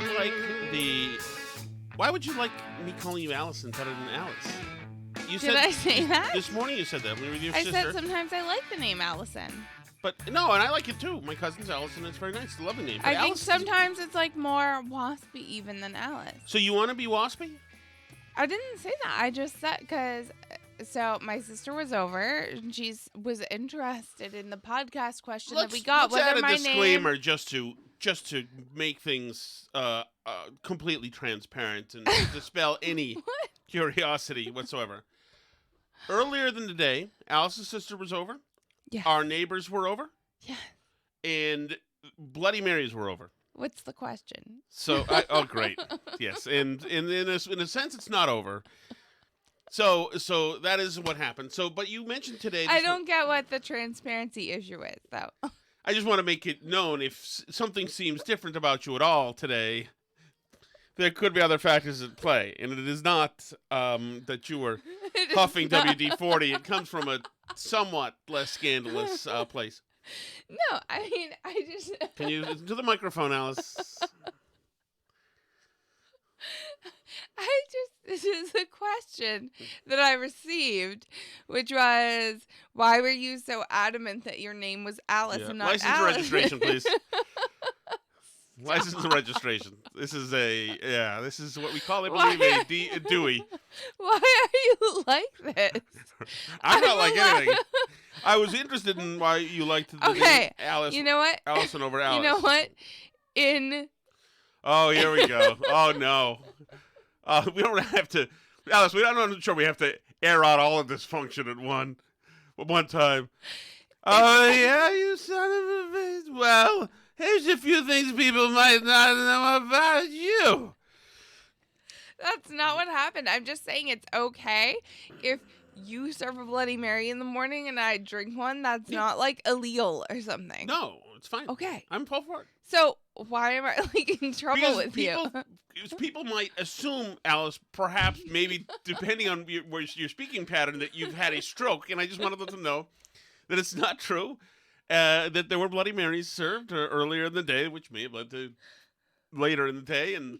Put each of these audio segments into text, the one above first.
you like Why would you like me calling you Allison better than Alice? Did I say that? This morning you said that. With your I sister. said sometimes I like the name Allison. But no, and I like it too. My cousin's Allison. It's very nice. It's a lovely name. But I think sometimes it's like more waspy even than Alice. So you want to be waspy? I didn't say that. I just said because. So my sister was over and she was interested in the podcast question that we got. Let's add a my disclaimer name... just to make things completely transparent and dispel any curiosity whatsoever. Earlier than today, Alice's sister was over. Yeah. Our neighbors were over. Yeah. And Bloody Marys were over. What's the question? So, oh, great. Yes. And in a sense, it's not over. So that is what happened. So, but you mentioned today. I don't get what the transparency issue is, though. I just want to make it known if something seems different about you at all today, there could be other factors at play. And it is not that you were huffing WD-40. It comes from a somewhat less scandalous place. No, I mean, I just... Can you, to the microphone, Alice? This is a question that I received, which was, why were you so adamant that your name was Alice and not License Alice? and registration, please. License and registration. This is what we call, I believe, a Dewey. Why are you like this? I'm not like anything. I was interested in why you liked the name Alice. You know what? Allison over Alice. You know what? Oh, here we go. Oh, no. We don't have to, Alice, I'm not sure we have to air out all of this function at one time. Oh, yeah, you son of a bitch. Well, here's a few things people might not know about you. That's not what happened. I'm just saying it's okay if you serve a Bloody Mary in the morning and I drink one. That's not like illegal or something. No, it's fine. Okay. I'm full for it. So why am I like in trouble with you? People might assume, Alice, perhaps, maybe, depending on your speaking pattern, that you've had a stroke, and I just want to let them know that it's not true, that there were Bloody Marys served earlier in the day, which may have led to later in the day, and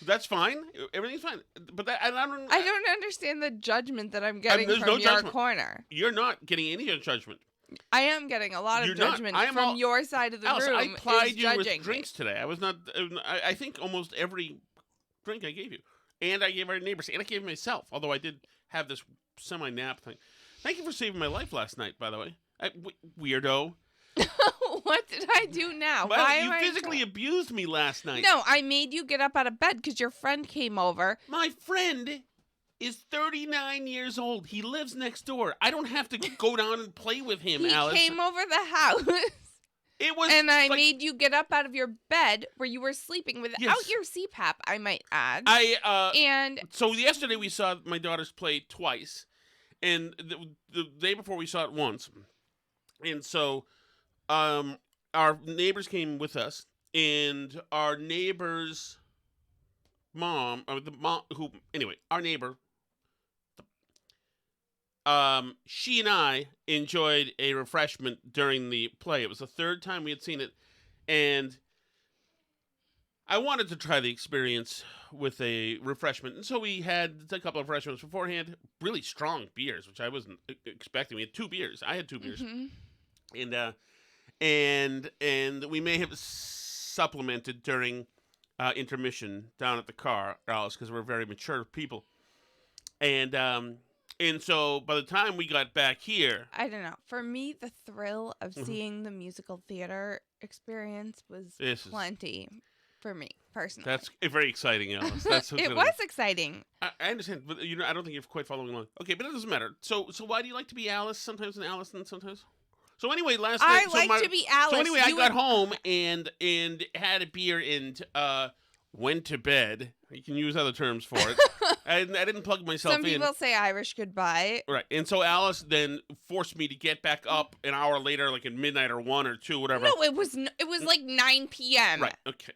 that's fine. Everything's fine. But I don't understand the judgment that I'm getting from your corner. You're not getting any judgment. I am getting a lot of judgment from your side of the Alice, room. I plied you with me. drinks today. I was not. I think almost every drink I gave you, and I gave our neighbors, and I gave myself. Although I did have this semi-nap thing. Thank you for saving my life last night, by the way, weirdo. What did I do now? Well, you physically abused me last night. No, I made you get up out of bed because your friend came over. My friend is 39 years old. He lives next door. I don't have to go down and play with him, Alice. He came over the house. And I made you get up out of your bed where you were sleeping without your CPAP, I might add. So yesterday we saw my daughters play twice. And the day before we saw it once. And so our neighbors came with us. And our neighbor's mom, our neighbor, she and I enjoyed a refreshment during the play. It was the third time we had seen it, and I wanted to try the experience with a refreshment, and so we had a couple of refreshments beforehand. Really strong beers, which I wasn't expecting. We had 2 beers. I had 2 beers, and we may have supplemented during intermission down at the car, Alice, because we're very mature people, And so by the time we got back here... I don't know. For me, the thrill of seeing the musical theater experience was plenty for me, personally. That's very exciting, Alice. It was exciting. I understand, but I don't think you're quite following along. Okay, but it doesn't matter. So why do you like to be Alice sometimes and Allison sometimes? So anyway, last night... I like to be Alice. So anyway, I got home and had a beer and went to bed. You can use other terms for it. I didn't plug myself in. Some people say Irish goodbye. Right. And so Alice then forced me to get back up an hour later, like at midnight or 1 or 2, whatever. No, it was like 9 p.m. Right. Okay.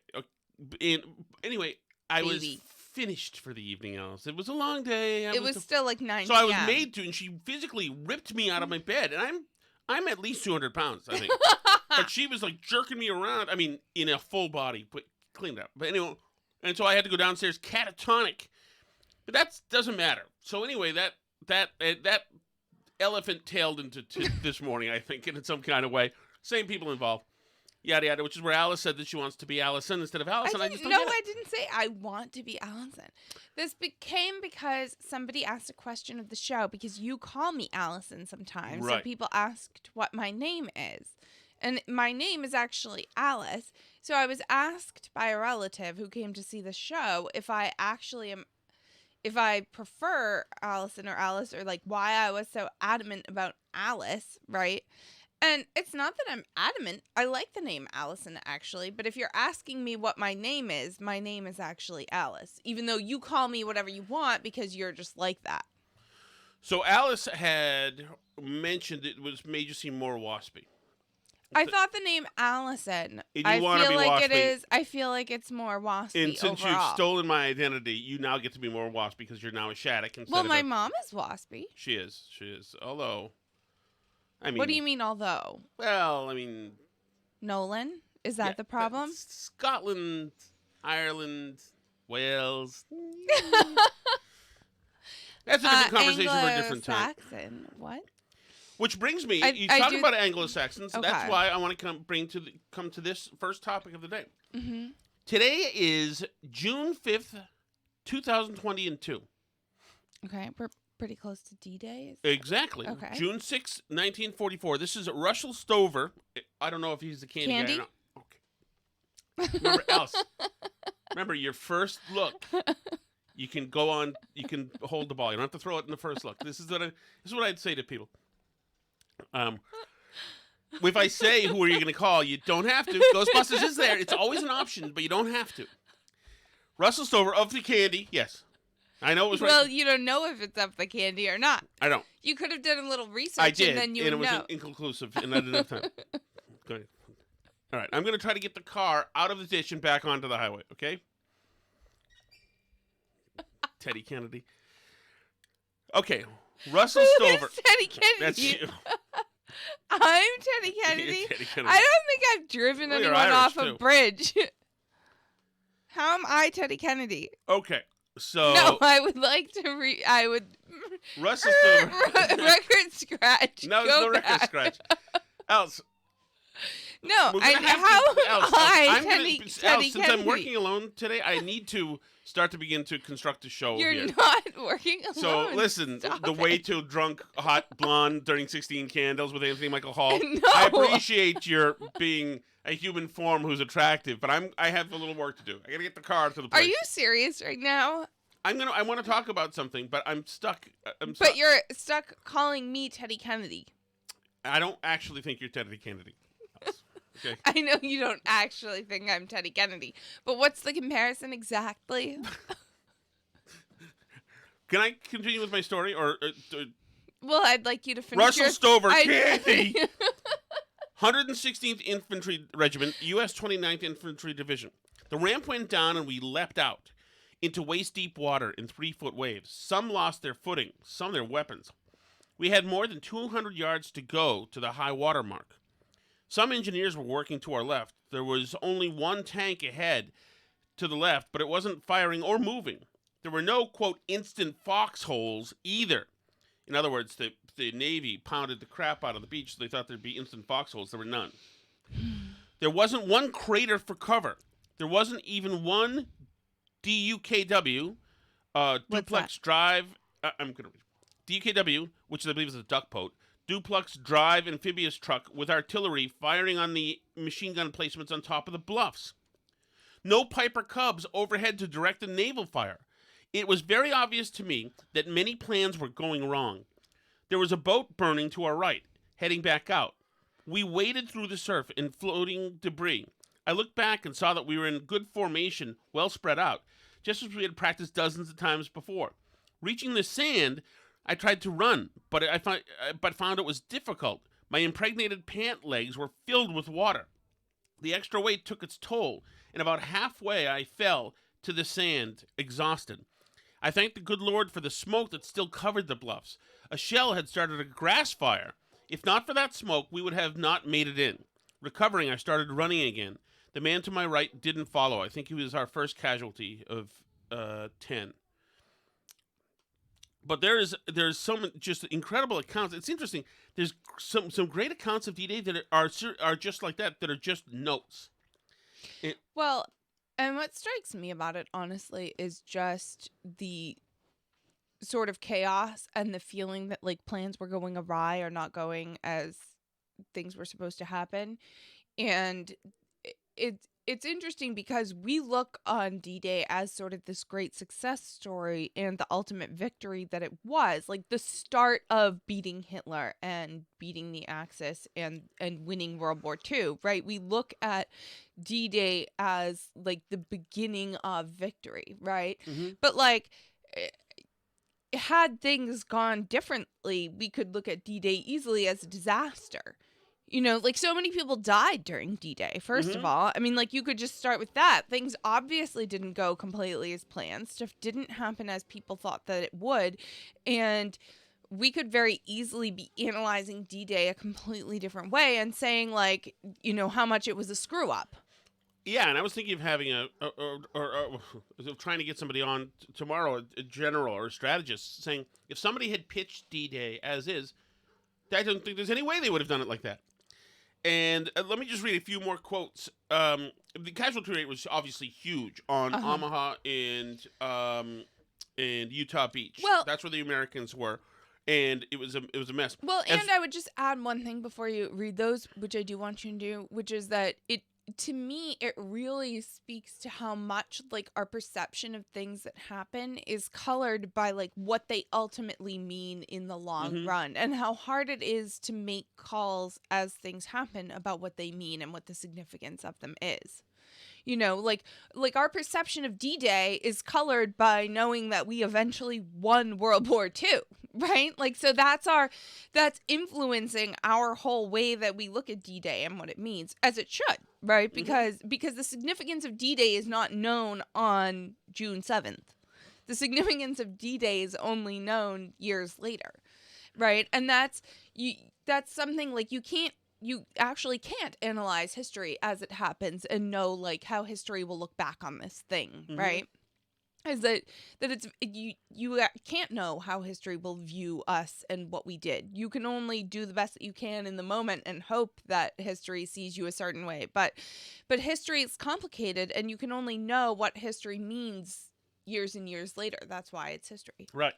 And anyway, I was finished for the evening, Alice. It was a long day. It was still like 9 p.m. So I was made to, and she physically ripped me out of my bed. And I'm at least 200 pounds, I think. But she was like jerking me around. I mean, in a full body, but cleaned up. But anyway, and so I had to go downstairs catatonic. But that doesn't matter. So anyway, that elephant tailed into this morning, I think, in some kind of way. Same people involved. Yada yada, which is where Alice said that she wants to be Allison instead of Allison. I didn't say I want to be Allison. This became because somebody asked a question of the show, because you call me Allison sometimes. Right. So people asked what my name is. And my name is actually Alice. So I was asked by a relative who came to see the show if I prefer Allison or Alice, or like why I was so adamant about Alice, right? And it's not that I'm adamant. I like the name Allison, actually. But if you're asking me what my name is actually Alice. Even though you call me whatever you want because you're just like that. So Alice had mentioned it made you seem more waspy. I thought the name Allison. I feel like it is. I feel like it's more waspy. And since overall. you've stolen my identity, you now get to be more waspy because you're now a Shattuck instead Well, of my mom is waspy. She is. Although, I mean, What do you mean, although? Well, I mean, Nolan? Is that the problem? Scotland, Ireland, Wales. That's a different conversation for a different time. Anglo-Saxon. What? Which brings me, you talk about Anglo-Saxons. Okay. That's why I want to come to this first topic of the day. Mm-hmm. Today is June 5th, 2022. Okay, we're pretty close to D-Day. Exactly. Okay. June 6th, 1944. This is Russell Stover. I don't know if he's the candy guy or not. Okay. Remember, Alice, remember your first look. You can go on, you can hold the ball. You don't have to throw it in the first look. This is what I'd say to people. If I say who are you going to call, you don't have to. Ghostbusters is there. It's always an option, but you don't have to. Russell Stover of the candy, yes. I know it was right. Well, you don't know if it's up the candy or not. I don't. You could have done a little research I did, and then you would and it was know. inconclusive, and I didn't have time. Go ahead. All right, I'm going to try to get the car out of the ditch and back onto the highway, okay? Teddy Kennedy. Okay, Russell Stover. Who's Teddy Kennedy? That's you. I'm Teddy Kennedy. You're Teddy Kennedy. I don't think I've driven Well, you're anyone Irish, off too. a bridge. How am I Teddy Kennedy? Okay, so No, I would like to I would Russell Stover. record scratch. No, Go no record back. scratch. Alice, No, we're gonna have how to, am Alice, I I'm Teddy, gonna, Teddy Alice, since Kennedy? I'm working alone today, I need to start to begin to construct a show You're here. not working alone. So listen, Stop the it. way to drunk, hot blonde during 16 Candles with Anthony Michael Hall. No. I appreciate your being a human form who's attractive, but I have a little work to do. I gotta get the car to the place. Are you serious right now? I want to talk about something, but I'm stuck. But you're stuck calling me Teddy Kennedy. I don't actually think you're Teddy Kennedy. Okay. I know you don't actually think I'm Teddy Kennedy, but what's the comparison exactly? Can I continue with my story, or Well, I'd like you to finish Russell your... Stover, Candy, 116th Infantry Regiment, U.S. 29th Infantry Division. The ramp went down, and we leapt out into waist-deep water in 3-foot waves. Some lost their footing, some their weapons. We had more than 200 yards to go to the high water mark. Some engineers were working to our left. There was only one tank ahead to the left, but it wasn't firing or moving. There were no, quote, instant foxholes either. In other words, the Navy pounded the crap out of the beach, so they thought there'd be instant foxholes. There were none. There wasn't one crater for cover. There wasn't even one DUKW, duplex drive. I'm going to read. DUKW, which I believe is a duck boat. Duplex drive amphibious truck with artillery firing on the machine gun placements on top of the bluffs. No Piper Cubs overhead to direct the naval fire. It was very obvious to me that many plans were going wrong. There was a boat burning to our right, heading back out. We waded through the surf and floating debris. I looked back and saw that we were in good formation, well spread out, just as we had practiced dozens of times before. Reaching the sand, I tried to run, but found it was difficult. My impregnated pant legs were filled with water. The extra weight took its toll, and about halfway I fell to the sand, exhausted. I thanked the good Lord for the smoke that still covered the bluffs. A shell had started a grass fire. If not for that smoke, we would have not made it in. Recovering, I started running again. The man to my right didn't follow. I think he was our first casualty of 10. But there's some just incredible accounts. It's interesting. There's some great accounts of D-Day that are just like that are just notes. Well, and what strikes me about it, honestly, is just the sort of chaos and the feeling that like plans were going awry or not going as things were supposed to happen. And it's interesting because we look on D-Day as sort of this great success story and the ultimate victory that it was, like the start of beating Hitler and beating the Axis and winning World War II, right? We look at D-Day as like the beginning of victory, right? Mm-hmm. But like had things gone differently, we could look at D-Day easily as a disaster. You know, like so many people died during D-Day, first of all. I mean, like you could just start with that. Things obviously didn't go completely as planned. Stuff didn't happen as people thought that it would. And we could very easily be analyzing D-Day a completely different way and saying like, you know, how much it was a screw up. Yeah, and I was thinking of having trying to get somebody on tomorrow, a general or a strategist, saying if somebody had pitched D-Day as is, I don't think there's any way they would have done it like that. And let me just read a few more quotes. The casualty rate was obviously huge on Omaha and Utah Beach. Well, that's where the Americans were, and it was a mess. Well, and I would just add one thing before you read those, which I do want you to do, which is that to me, it really speaks to how much like our perception of things that happen is colored by like what they ultimately mean in the long run, and how hard it is to make calls as things happen about what they mean and what the significance of them is. You know, like our perception of D-Day is colored by knowing that we eventually won World War II, right? Like, so that's influencing our whole way that we look at D-Day and what it means, as it should, right? Because the significance of D-Day is not known on June 7th. The significance of D-Day is only known years later, right? And that's something like you actually can't analyze history as it happens and know like how history will look back on this thing, right? Is that it's you can't know how history will view us and what we did. You can only do the best that you can in the moment and hope that history sees you a certain way. But history is complicated, and you can only know what history means years and years later. That's why it's history. Right.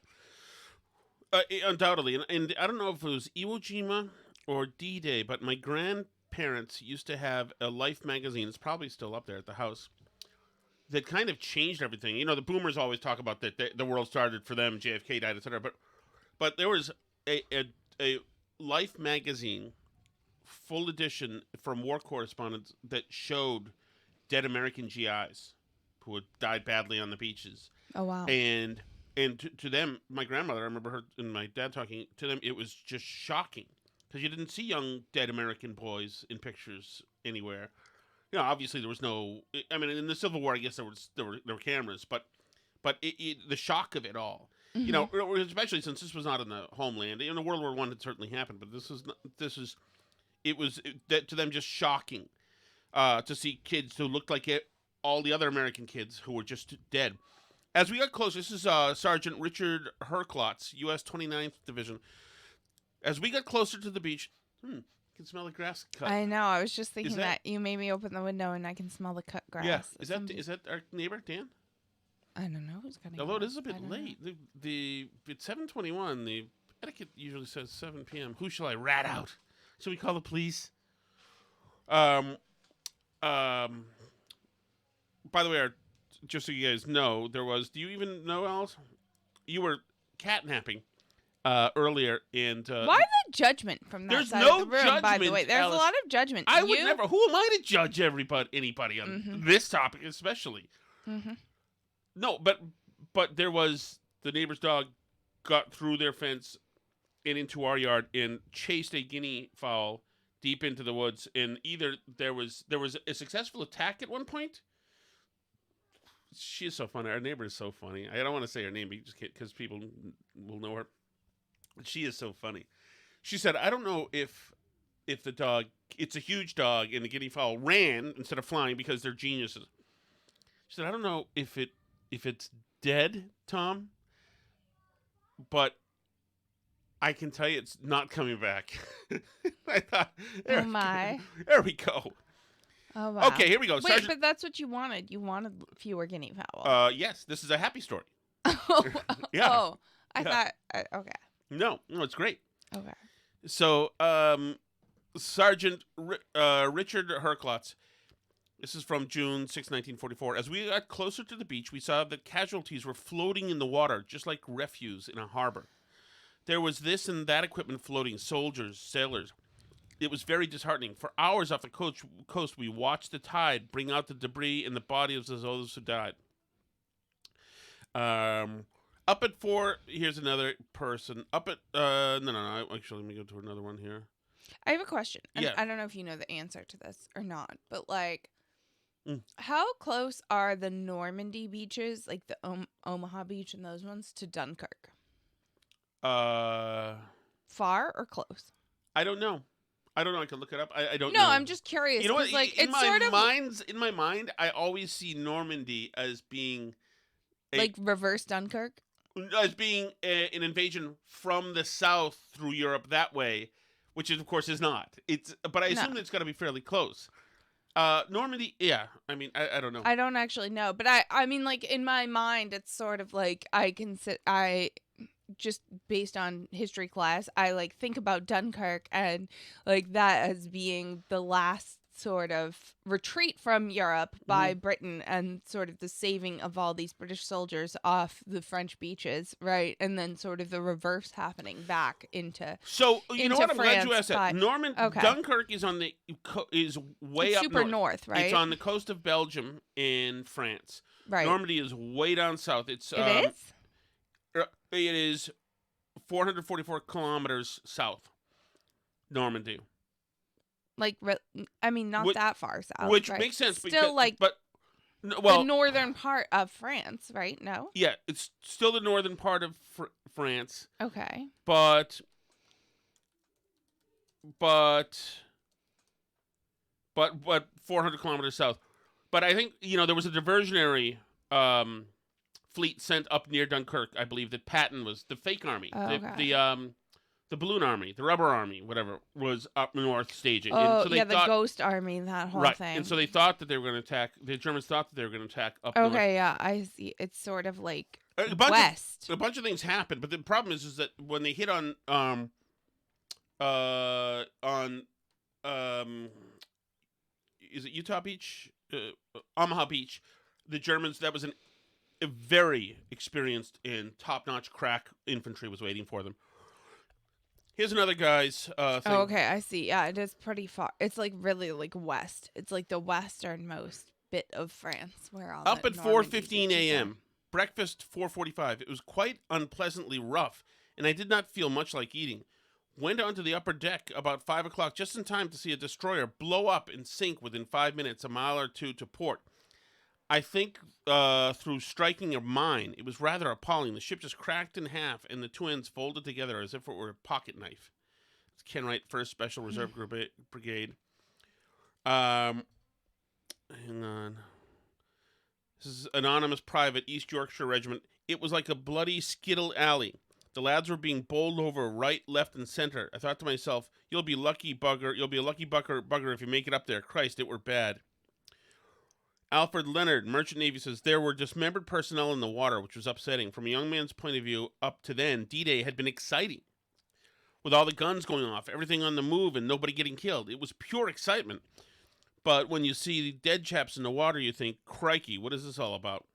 Undoubtedly, and I don't know if it was Iwo Jima or D-Day, but my grandparents used to have a Life magazine. It's probably still up there at the house. That kind of changed everything. You know, the boomers always talk about that the world started for them, JFK died, etc. But there was a Life magazine, full edition from war correspondents that showed dead American GIs who had died badly on the beaches. Oh wow! And to them, my grandmother, I remember her and my dad talking to them. It was just shocking. Because you didn't see young dead American boys in pictures anywhere. You know, obviously there was no. I mean, in the Civil War, I guess there were cameras, but the shock of it all. You know, especially since this was not in the homeland. You know, World War I had certainly happened, but it was to them just shocking to see kids who looked like all the other American kids who were just dead. As we got closer, this is Sergeant Richard Herklotz, U.S. 29th Division. As we got closer to the beach, you can smell the grass cut. I know. I was just thinking that you made me open the window and I can smell the cut grass. Yeah. Is that our neighbor, Dan? I don't know who's cutting. Although it is a bit late. It's 7:21. The etiquette usually says 7 p.m. Who shall I rat out? Shall we call the police? By the way, just so you guys know, do you even know, Alice? You were catnapping earlier, and why the judgment from that side of the room? By the way, there's Alice, a lot of judgment. I would never. Who am I to judge anybody on this topic, especially? No, but there was the neighbor's dog got through their fence and into our yard and chased a guinea fowl deep into the woods. And either there was a successful attack at one point. She is so funny. Our neighbor is so funny. I don't want to say her name because people will know her. She is so funny. She said, "I don't know if the dog it's a huge dog, and the guinea fowl ran instead of flying because they're geniuses. She said, I don't know if it's dead, Tom, but I can tell you it's not coming back. I thought, Oh my. there we go. Oh wow. Okay, here we go. Wait, Sergeant, but that's what you wanted. You wanted fewer guinea fowl. yes, this is a happy story. Oh, Yeah. oh, I Yeah. thought. Okay. No, it's great. Okay. So, Sergeant Richard Herklotz, this is from June 6, 1944. As we got closer to the beach, we saw that casualties were floating in the water, just like refuse in a harbor. There was this and that equipment floating, soldiers, sailors. It was very disheartening. For hours off the coast, we watched the tide bring out the debris and the bodies of those who died. Up at 4, here's another person. Up at, no. Actually, let me go to another one here. I have a question. And Yeah. I don't know if you know the answer to this or not, but like, how close are the Normandy beaches, like the Omaha Beach and those ones, to Dunkirk? Far or close? I don't know. I can look it up. I don't No, know. I'm just curious. You know what? Like, in it's sort of in my mind, I always see Normandy as being like reverse Dunkirk. an invasion from the south through Europe that way, which of course is not. But I assume that it's got to be fairly close. Normandy, yeah. I mean, I don't know. I don't actually know, but I mean, like in my mind, it's sort of like I just based on history class, I like think about Dunkirk and like that as being the last sort of retreat from Europe by Britain and sort of the saving of all these British soldiers off the French beaches, right? And then sort of the reverse happening back into. So you know into what? I'm glad you France asked that. okay. Dunkirk is on the is way It's up super north, right? It's on the coast of Belgium in France. Right. Normandy is way down south. It is 444 kilometers south. Normandy. Like, I mean, not that far south. Which right? makes sense. Still, the northern part of France, right? No? Yeah, it's still the northern part of France. Okay. But 400 kilometers south. But I think, there was a diversionary fleet sent up near Dunkirk, I believe, that Patton was the fake army. Oh, okay. The balloon army, the rubber army, whatever, was up north staging. Oh, and so the ghost army, that whole thing. And so they thought that they were going to attack, the Germans thought that they were going to attack up north. Okay, yeah, I see. It's sort of like west. A bunch of things happened, but the problem is that when they hit on is it Utah Beach? Omaha Beach. The Germans, that was a very experienced and top-notch crack infantry was waiting for them. Here's another guy's thing. Oh, okay, I see. Yeah, it is pretty far. It's like really like west. It's like the westernmost bit of France where all up the at Normandy 4:15 beaches are. a.m. Breakfast 4:45. It was quite unpleasantly rough, and I did not feel much like eating. Went onto the upper deck about 5 o'clock, just in time to see a destroyer blow up and sink within 5 minutes, a mile or two to port. I think through striking a mine, it was rather appalling. The ship just cracked in half, and the two ends folded together as if it were a pocket knife. It's Ken Wright, 1st Special Reserve Brigade. Hang on. This is Anonymous Private, East Yorkshire Regiment. It was like a bloody skittle alley. The lads were being bowled over right, left, and center. I thought to myself, you'll be a lucky bugger if you make it up there. Christ, it were bad. Alfred Leonard, Merchant Navy, says, there were dismembered personnel in the water, which was upsetting. From a young man's point of view, up to then, D-Day had been exciting. With all the guns going off, everything on the move, and nobody getting killed. It was pure excitement. But when you see dead chaps in the water, you think, crikey, what is this all about?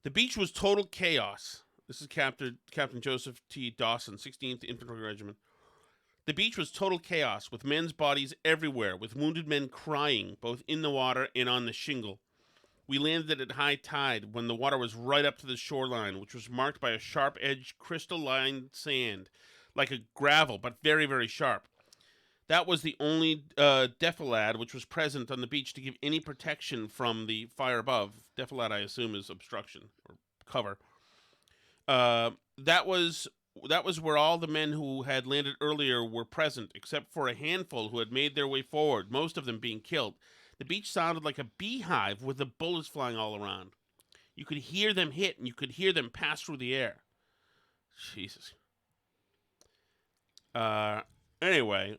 The beach was total chaos. This is Captain Joseph T. Dawson, 16th Infantry Regiment. The beach was total chaos, with men's bodies everywhere, with wounded men crying, both in the water and on the shingle. We landed at high tide, when the water was right up to the shoreline, which was marked by a sharp-edged, crystal-lined sand, like a gravel, but very, very sharp. That was the only defilade which was present on the beach to give any protection from the fire above. Defilade, I assume, is obstruction, or cover. That was that was where all the men who had landed earlier were present, except for a handful who had made their way forward, most of them being killed. The beach sounded like a beehive with the bullets flying all around. You could hear them hit, and you could hear them pass through the air. Jesus. Uh, anyway,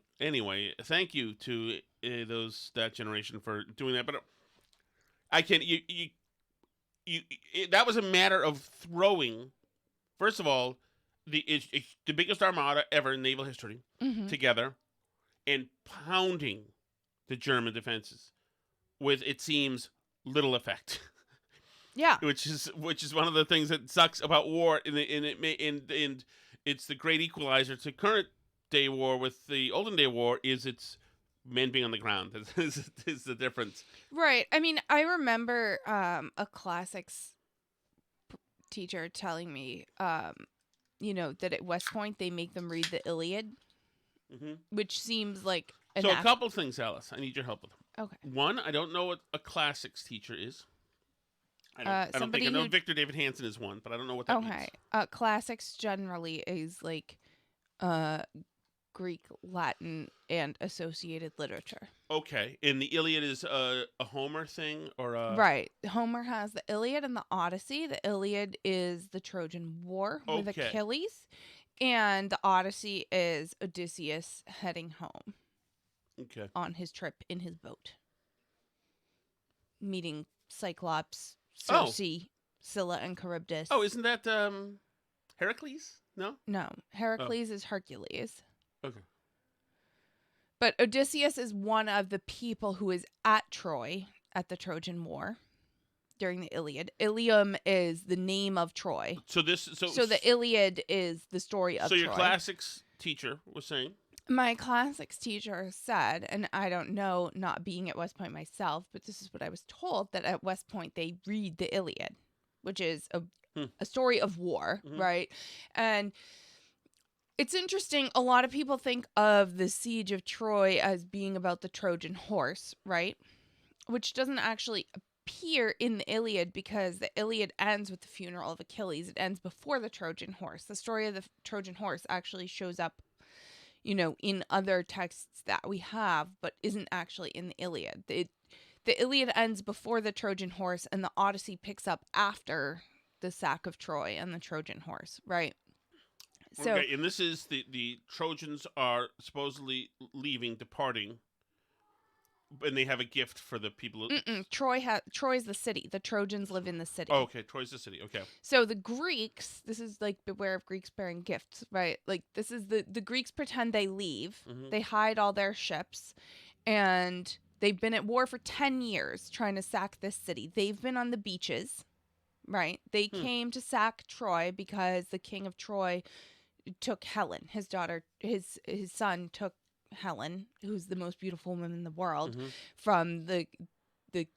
thank you to that generation for doing that. But I can that was a matter of throwing. First of all, it's the biggest armada ever in naval history together, and pounding the German defenses with, it seems, little effect. Yeah, which is one of the things that sucks about war, and it's the great equalizer to current day war with the olden day war is its men being on the ground is the difference. right. I mean, I remember a classics teacher telling me, that at West Point they make them read the Iliad, which seems like so a couple things, Alice. I need your help with them. Okay. One, I don't know what a classics teacher is. I know Victor David Hansen is one, but I don't know what that means. Okay. Classics generally is like Greek, Latin, and associated literature. Okay. And the Iliad is a Homer thing, or a... Right. Homer has the Iliad and the Odyssey. The Iliad is the Trojan War with Achilles, and the Odyssey is Odysseus heading home. Okay. On his trip in his boat, meeting Cyclops, Circe, Scylla, and Charybdis. Oh, isn't that Heracles? No, Heracles is Hercules. Okay. But Odysseus is one of the people who is at Troy at the Trojan War during the Iliad. Ilium is the name of Troy. So the Iliad is the story of Troy. So your classics teacher was saying? My classics teacher said, and I don't know, not being at West Point myself, but this is what I was told, that at West Point they read the Iliad, which is a story of war, right? And it's interesting. A lot of people think of the siege of Troy as being about the Trojan horse, right? Which doesn't actually appear in the Iliad, because the Iliad ends with the funeral of Achilles. It ends before the Trojan horse. The story of the Trojan horse actually shows up in other texts that we have, but isn't actually in the Iliad. The Iliad ends before the Trojan horse, and the Odyssey picks up after the sack of Troy and the Trojan horse, right? So, okay, and this is the Trojans are supposedly departing, and they have a gift for the people. Troy's the city. The Trojans live in the city. Oh, okay. Troy's the city. Okay. So the Greeks, this is like beware of Greeks bearing gifts, right? Like this is the Greeks pretend they leave. They hide all their ships, and they've been at war for 10 years trying to sack this city. They've been on the beaches, right? They came to sack Troy because the king of Troy took Helen, his daughter. His son took Helen, who's the most beautiful woman in the world, from the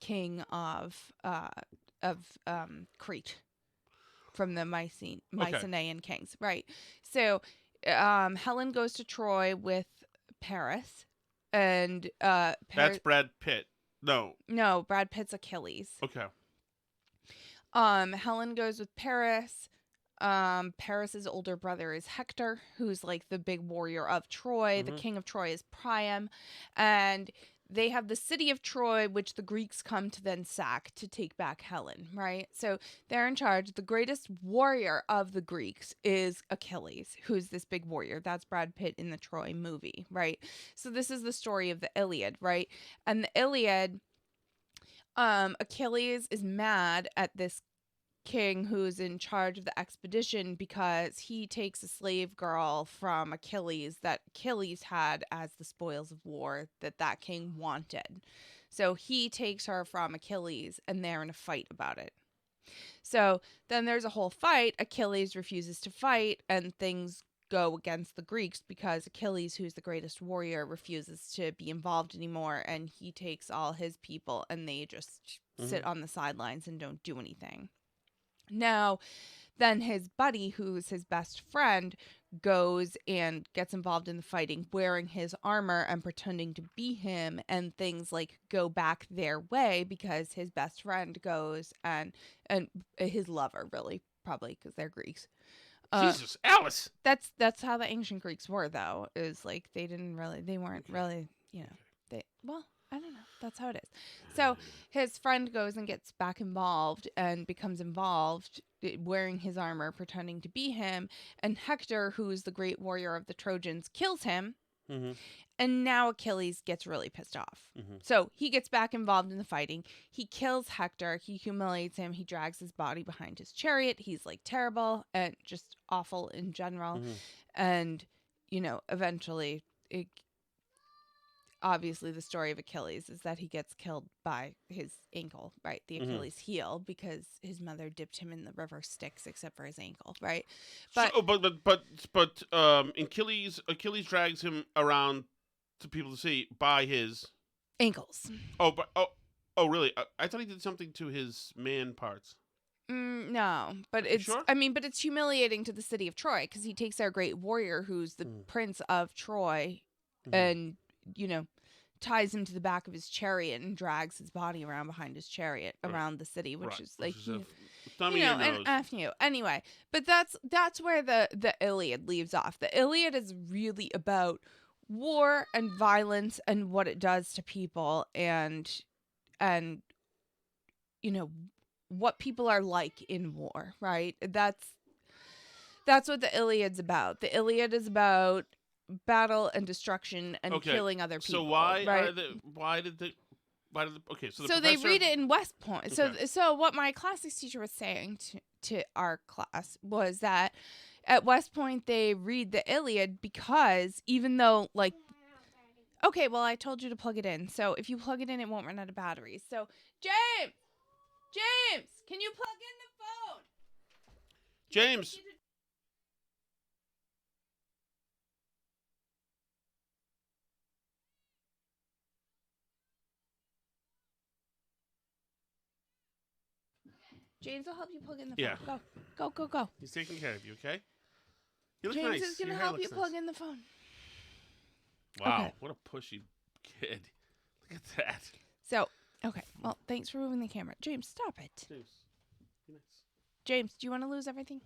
king of Crete, from the Mycenaean kings, right? So Helen goes to Troy with Paris, and that's Brad Pitt. No, Brad Pitt's Achilles. Okay. Helen goes with Paris. Paris's older brother is Hector, who's like the big warrior of Troy. The king of Troy is Priam, and they have the city of Troy, which the Greeks come to then sack to take back Helen, right? So they're in charge. The greatest warrior of the Greeks is Achilles, who's this big warrior. That's Brad Pitt in the Troy movie, right? So this is the story of the Iliad, right? And the Iliad, Achilles is mad at this king who's in charge of the expedition because he takes a slave girl from Achilles that Achilles had as the spoils of war that king wanted. So he takes her from Achilles, and they're in a fight about it. So then there's a whole fight. Achilles refuses to fight, and things go against the Greeks because Achilles, who's the greatest warrior, refuses to be involved anymore, and he takes all his people, and they just sit on the sidelines and don't do anything. Now, then his buddy, who's his best friend, goes and gets involved in the fighting, wearing his armor and pretending to be him, and things like go back their way because his best friend goes and his lover, really, probably because they're Greeks, Jesus, Alice. That's how the ancient Greeks were, though. Is like they weren't really, I don't know. That's how it is. So his friend goes and gets back involved and becomes involved, wearing his armor, pretending to be him. And Hector, who's the great warrior of the Trojans, kills him. Mm-hmm. And now Achilles gets really pissed off. Mm-hmm. So he gets back involved in the fighting. He kills Hector. He humiliates him. He drags his body behind his chariot. He's like terrible and just awful in general. Mm-hmm. And, eventually obviously the story of Achilles is that he gets killed by his ankle, right? The Achilles heel, because his mother dipped him in the river Styx except for his ankle, right? But Achilles drags him around to people to see by his ankles. Oh, really? I thought he did something to his man parts. No, but it's sure? but it's humiliating to the city of Troy because he takes our great warrior who's the prince of Troy and ties him to the back of his chariot and drags his body around behind his chariot around the city, which is like an F you. Anyway, but that's where the Iliad leaves off. The Iliad is really about war and violence and what it does to people and what people are like in war, right? That's what the Iliad's about. The Iliad is about battle and destruction and killing other people. So why So they read it in West Point. Okay. So what my classics teacher was saying to our class was that at West Point they read the Iliad because even though okay, well I told you to plug it in. So if you plug it in, it won't run out of batteries. So James, can you plug in the phone? James. James will help you plug in the phone. Yeah. Go. He's taking care of you, okay? You look James nice. is going to help you plug in the phone. Wow, Okay. what a pushy kid. Look at that. So, okay. Well, thanks for moving the camera. James, stop it. James, be nice. James, do you want to lose everything?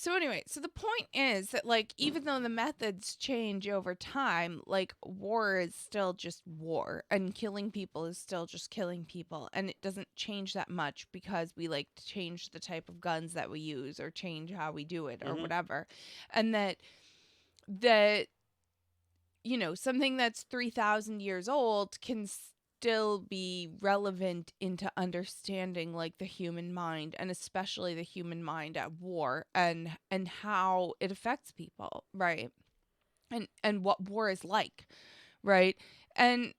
So anyway, the point is that even though the methods change over time, war is still just war and killing people is still just killing people, and it doesn't change that much because we change the type of guns that we use or change how we do it or whatever. And that something that's 3,000 years old can still be relevant into understanding the human mind, and especially the human mind at war and how it affects people, right? And what war is like, right? And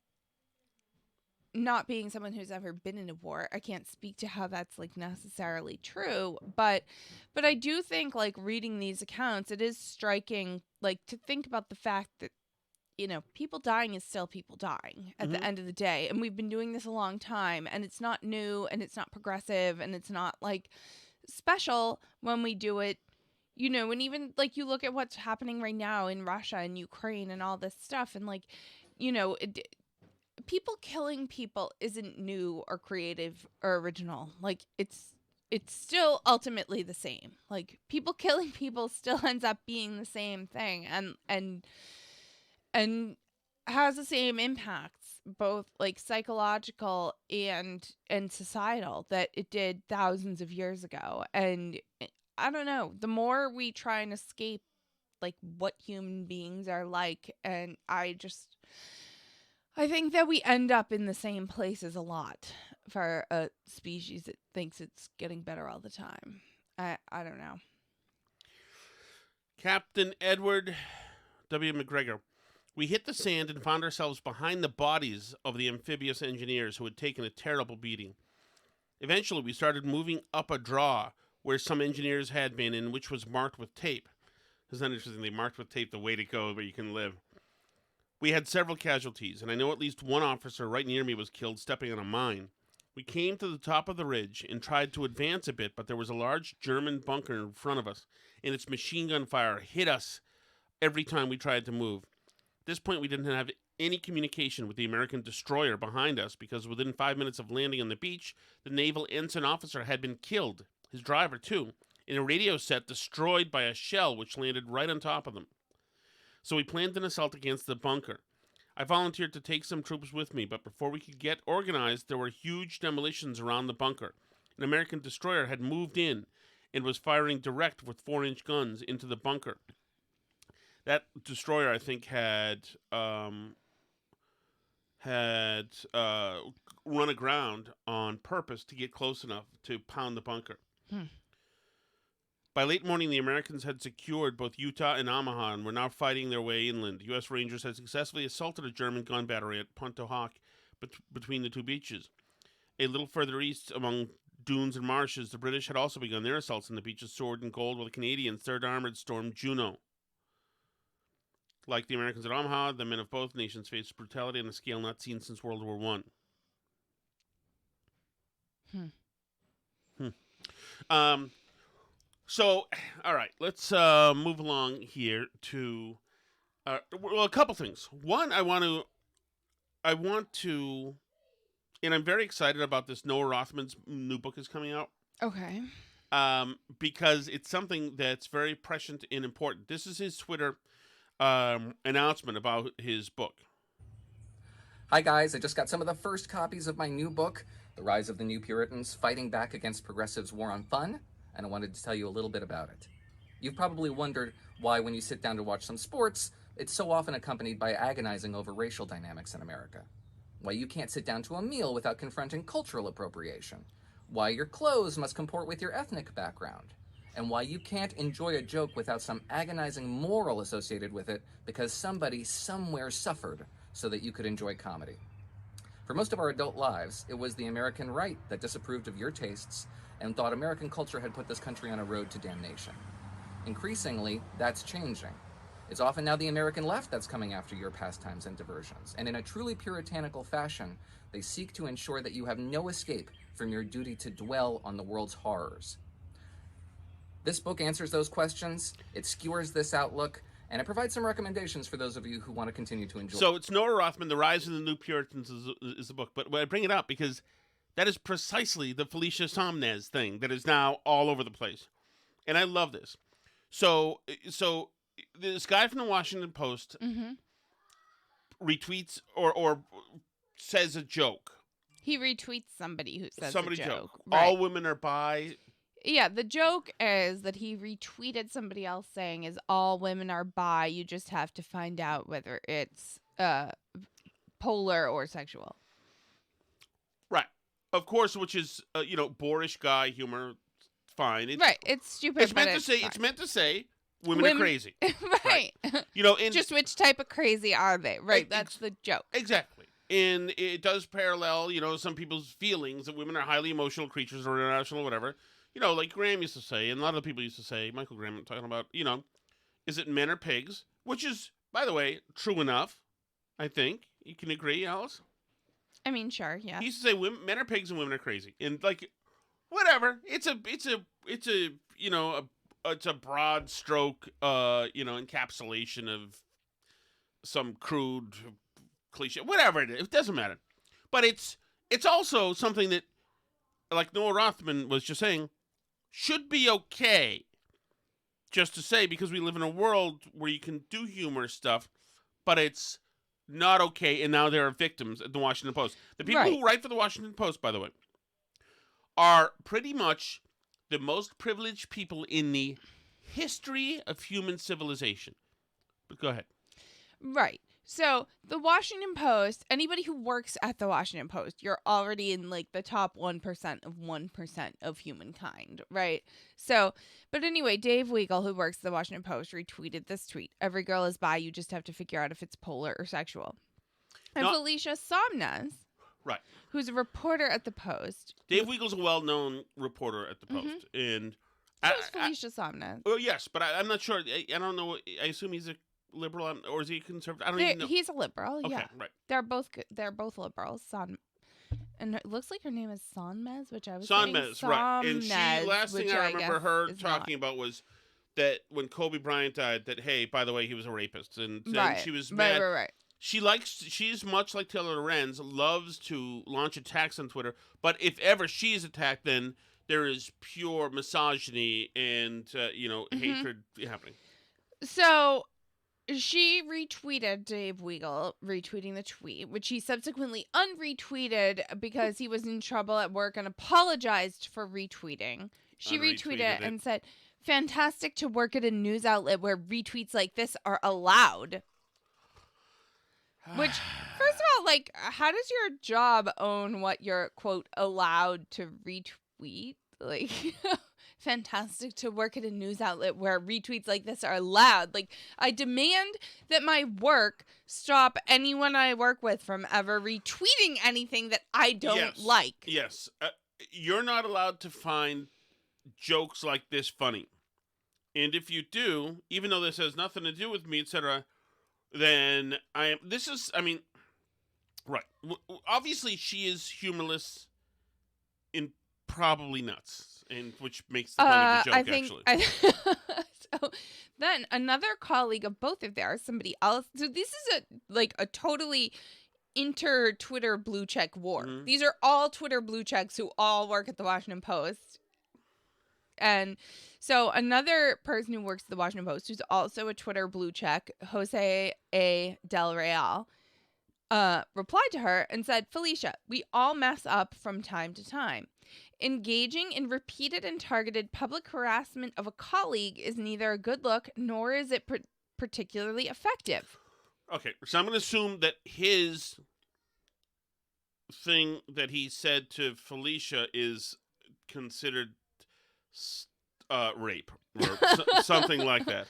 not being someone who's ever been in a war, I can't speak to how that's necessarily true, but I do think reading these accounts, it is striking to think about the fact that people dying is still people dying at the end of the day. And we've been doing this a long time, and it's not new and it's not progressive and it's not special when we do it, and even you look at what's happening right now in Russia and Ukraine and all this stuff. And people killing people isn't new or creative or original. It's still ultimately the same. People killing people still ends up being the same thing and has the same impacts, both psychological and societal, that it did thousands of years ago. And I don't know, the more we try and escape what human beings are like, and I think that we end up in the same places a lot for a species that thinks it's getting better all the time. I don't know. Captain Edward W. McGregor. We hit the sand and found ourselves behind the bodies of the amphibious engineers who had taken a terrible beating. Eventually, we started moving up a draw where some engineers had been and which was marked with tape. Isn't that interesting? They marked with tape the way to go where you can live. We had several casualties, and I know at least one officer right near me was killed stepping on a mine. We came to the top of the ridge and tried to advance a bit, but there was a large German bunker in front of us, and its machine gun fire hit us every time we tried to move. At this point, we didn't have any communication with the American destroyer behind us because within 5 minutes of landing on the beach, the naval ensign officer had been killed his driver too, in a radio set destroyed by a shell which landed right on top of them. So we planned an assault against the bunker. I volunteered to take some troops with me, but before we could get organized, there were huge demolitions around the bunker. An American destroyer had moved in and was firing direct with 4-inch guns into the bunker. That destroyer, I think, had run aground on purpose to get close enough to pound the bunker. By late morning, the Americans had secured both Utah and Omaha and were now fighting their way inland. U.S. Rangers had successfully assaulted a German gun battery at Punta Hawk between the two beaches. A little further east, among dunes and marshes, the British had also begun their assaults on the beaches Sword and Gold, while the Canadians, 3rd Armored, stormed Juno. Like the Americans at Omaha, the men of both nations faced brutality on a scale not seen since World War I. So, all right, let's move along here to a couple things. One, I want to, and I'm very excited about this. Noah Rothman's new book is coming out. Okay. Because it's something that's very prescient and important. This is his Twitter announcement about his book. Hi guys, I just got some of the first copies of my new book, The Rise of the New Puritans, Fighting Back Against Progressives' War on Fun, and I wanted to tell you a little bit about it. You've probably wondered why when you sit down to watch some sports, it's so often accompanied by agonizing over racial dynamics in America. Why you can't sit down to a meal without confronting cultural appropriation. Why your clothes must comport with your ethnic background. And why you can't enjoy a joke without some agonizing moral associated with it because somebody somewhere suffered so that you could enjoy comedy. For most of our adult lives, it was the American right that disapproved of your tastes and thought American culture had put this country on a road to damnation. Increasingly, that's changing. It's often now the American left that's coming after your pastimes and diversions, and in a truly puritanical fashion, they seek to ensure that you have no escape from your duty to dwell on the world's horrors. This book answers those questions, it skewers this outlook, and it provides some recommendations for those of you who want to continue to enjoy. So it's Noah Rothman, The Rise of the New Puritans is the book. But I bring it up because that is precisely the Felicia Somnez thing that is now all over the place. And I love this. So this guy from the Washington Post retweets or says a joke. He retweets somebody who says Somebody a joke. Right. All women are bi. Yeah, the joke is that he retweeted somebody else saying is all women are bi. You just have to find out whether it's polar or sexual. Right. Of course, which is boorish guy humor. Fine. Right. It's stupid. It's meant to say. It's meant to say women are crazy. Right. Just which type of crazy are they? Right. That's the joke. Exactly. And it does parallel, some people's feelings that women are highly emotional creatures or irrational, whatever. Like Graham used to say, and a lot of people used to say, Michael Graham, I'm talking about, is it men or pigs? Which is, by the way, true enough, I think. You can agree, Alice? I mean, sure, yeah. He used to say men are pigs and women are crazy. And, whatever. It's a broad stroke, encapsulation of some crude cliche. Whatever it is. It doesn't matter. But it's also something that, like Noah Rothman was just saying, should be okay just to say, because we live in a world where you can do humorous stuff, but it's not okay, and now there are victims at the Washington Post. The people who write for the Washington Post, by the way, are pretty much the most privileged people in the history of human civilization. But go ahead. Right. So the Washington Post, anybody who works at the Washington Post, you're already in the top 1% of 1% of humankind, right? So, but anyway, Dave Weigel, who works at the Washington Post, retweeted this tweet. Every girl is bi, you just have to figure out if it's polar or sexual. And Felicia Somnez, right, who's a reporter at the Post. Dave Weigel's a well-known reporter at the Post. And so is Felicia Somnez. Oh, yes, but I'm not sure. I don't know. I assume he's a liberal, or is he a conservative? I don't even know. He's a liberal. Okay, yeah, right. They're both good. They're both liberals. And it looks like her name is Sonmez, which I was Sonmez, right? And last thing I remember her talking about was that when Kobe Bryant died, that hey, by the way, he was a rapist, and then she was mad. Right. She's much like Taylor Lorenz, loves to launch attacks on Twitter, but if ever she's attacked, then there is pure misogyny and hatred happening. So she retweeted Dave Weigel, retweeting the tweet, which he subsequently unretweeted because he was in trouble at work and apologized for retweeting. She retweeted it and said, "Fantastic to work at a news outlet where retweets like this are allowed." Which, first of all, like, how does your job own what you're, quote, allowed to retweet? Like, fantastic to work at a news outlet where retweets like this are allowed. Like, I demand that my work stop anyone I work with from ever retweeting anything that I don't like. Yes. You're not allowed to find jokes like this funny. And if you do, even though this has nothing to do with me, etc., then right. Obviously, she is humorless and probably nuts, and which makes the point of the joke, actually. So then another colleague of both of theirs, somebody else. So this is a totally inter-Twitter blue check war. Mm-hmm. These are all Twitter blue checks who all work at the Washington Post. And so another person who works at the Washington Post, who's also a Twitter blue check, Jose A. Del Real, replied to her and said, "Felicia, we all mess up from time to time. Engaging in repeated and targeted public harassment of a colleague is neither a good look nor is it particularly effective." Okay, so I'm going to assume that his thing that he said to Felicia is considered rape or something like that.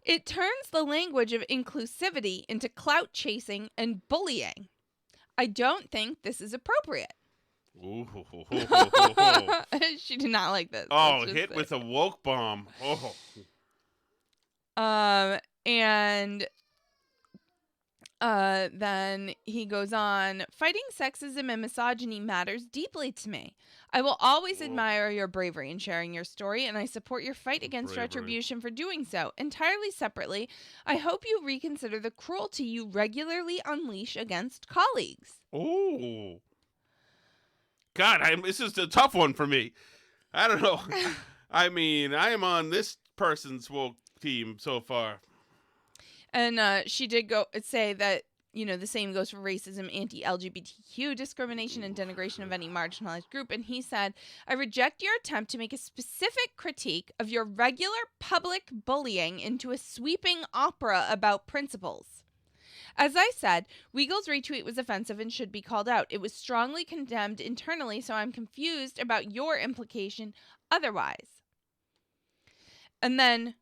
It turns the language of inclusivity into clout chasing and bullying. I don't think this is appropriate. Ooh. She did not like this. Oh, hit with a woke bomb. Oh. And then he goes on, "Fighting sexism and misogyny matters deeply to me. I will always admire your bravery in sharing your story, and I support your fight against retribution for doing so. Entirely separately, I hope you reconsider the cruelty you regularly unleash against colleagues." Oh. God, this is a tough one for me. I don't know. I mean, I am on this person's woke team so far. And she did say that, the same goes for racism, anti-LGBTQ discrimination, and denigration of any marginalized group. And he said, "I reject your attempt to make a specific critique of your regular public bullying into a sweeping opera about principles. As I said, Weigel's retweet was offensive and should be called out. It was strongly condemned internally, so I'm confused about your implication otherwise." And then,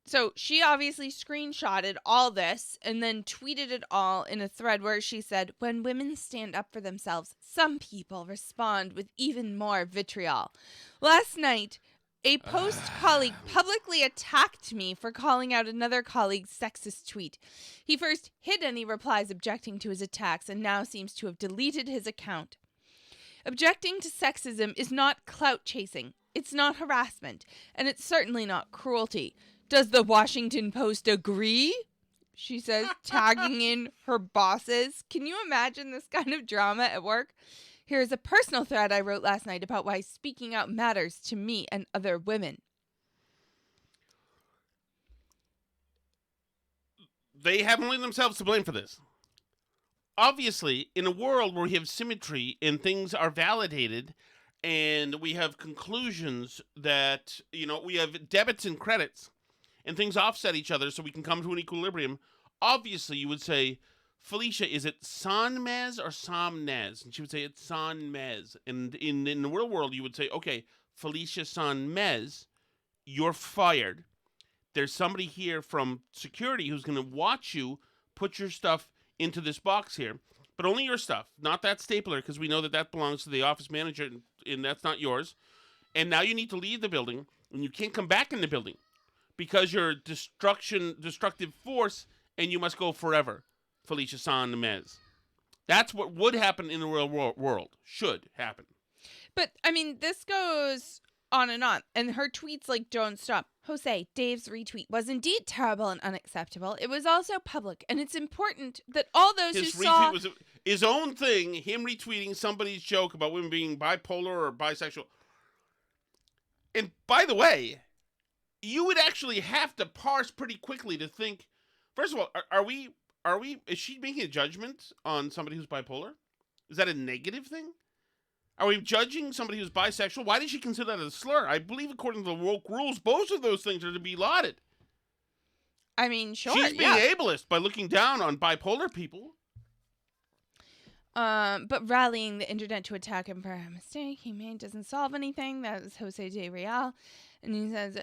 so she obviously screenshotted all this and then tweeted it all in a thread where she said, "When women stand up for themselves, some people respond with even more vitriol. Last night, a Post colleague publicly attacked me for calling out another colleague's sexist tweet. He first hid any replies objecting to his attacks and now seems to have deleted his account. Objecting to sexism is not clout chasing. It's not harassment. And it's certainly not cruelty. Does the Washington Post agree?" She says, tagging in her bosses. Can you imagine this kind of drama at work? "Here's a personal thread I wrote last night about why speaking out matters to me and other women." They have only themselves to blame for this. Obviously, in a world where we have symmetry and things are validated and we have conclusions that, we have debits and credits and things offset each other so we can come to an equilibrium, obviously you would say, "Felicia, is it Sanmez or Samnez?" And she would say, "It's Sanmez." And in the real world, you would say, "Okay, Felicia Sanmez, you're fired. There's somebody here from security who's going to watch you put your stuff into this box here, but only your stuff, not that stapler, because we know that belongs to the office manager, and that's not yours. And now you need to leave the building, and you can't come back in the building because you're a destructive force, and you must go forever. Felicia Sanmez." That's what would happen in the real world. Should happen. But, I mean, this goes on, and her tweets, don't stop. "Jose, Dave's retweet was indeed terrible and unacceptable. It was also public, and it's important that all those his who saw..." His retweet was his own thing, him retweeting somebody's joke about women being bipolar or bisexual. And by the way, you would actually have to parse pretty quickly to think. First of all, are we? Is she making a judgment on somebody who's bipolar? Is that a negative thing? Are we judging somebody who's bisexual? Why did she consider that a slur? I believe, according to the woke rules, both of those things are to be lauded. I mean, sure. She's being ableist by looking down on bipolar people. But rallying the internet to attack him for a mistake he made doesn't solve anything. That was Jose de Real. And he says,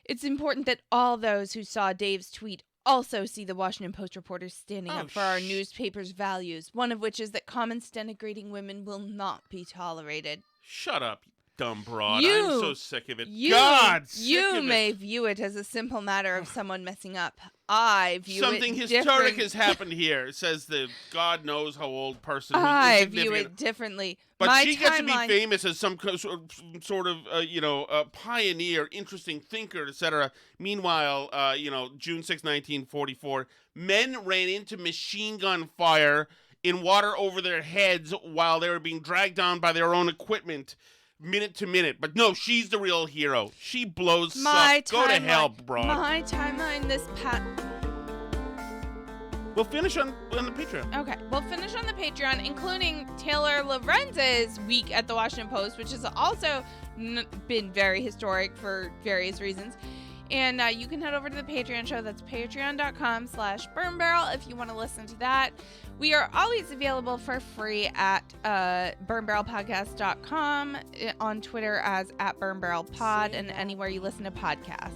it's important that all those who saw Dave's tweet also see the Washington Post reporters standing up for our newspaper's values, one of which is that comments denigrating women will not be tolerated. Shut up, you dumb broad. I'm so sick of it. You may view it as a simple matter of someone messing up. I view something it historic has happened here, says the God knows how old person. I view it differently. But she gets to be famous as some sort of pioneer, interesting thinker, etc. Meanwhile, June 6, 1944, men ran into machine gun fire in water over their heads while they were being dragged down by their own equipment. Minute to minute. But no, she's the real hero. She blows up. Go to hell, bro. My timeline We'll finish on the Patreon. Okay, we'll finish on the Patreon, including Taylor Lorenz's week at the Washington Post, which has also been very historic for various reasons. And you can head over to the Patreon show. That's patreon.com/burnbarrel if you want to listen to that. We are always available for free at burnbarrelpodcast.com, on Twitter as @burnbarrelpod, and anywhere you listen to podcasts.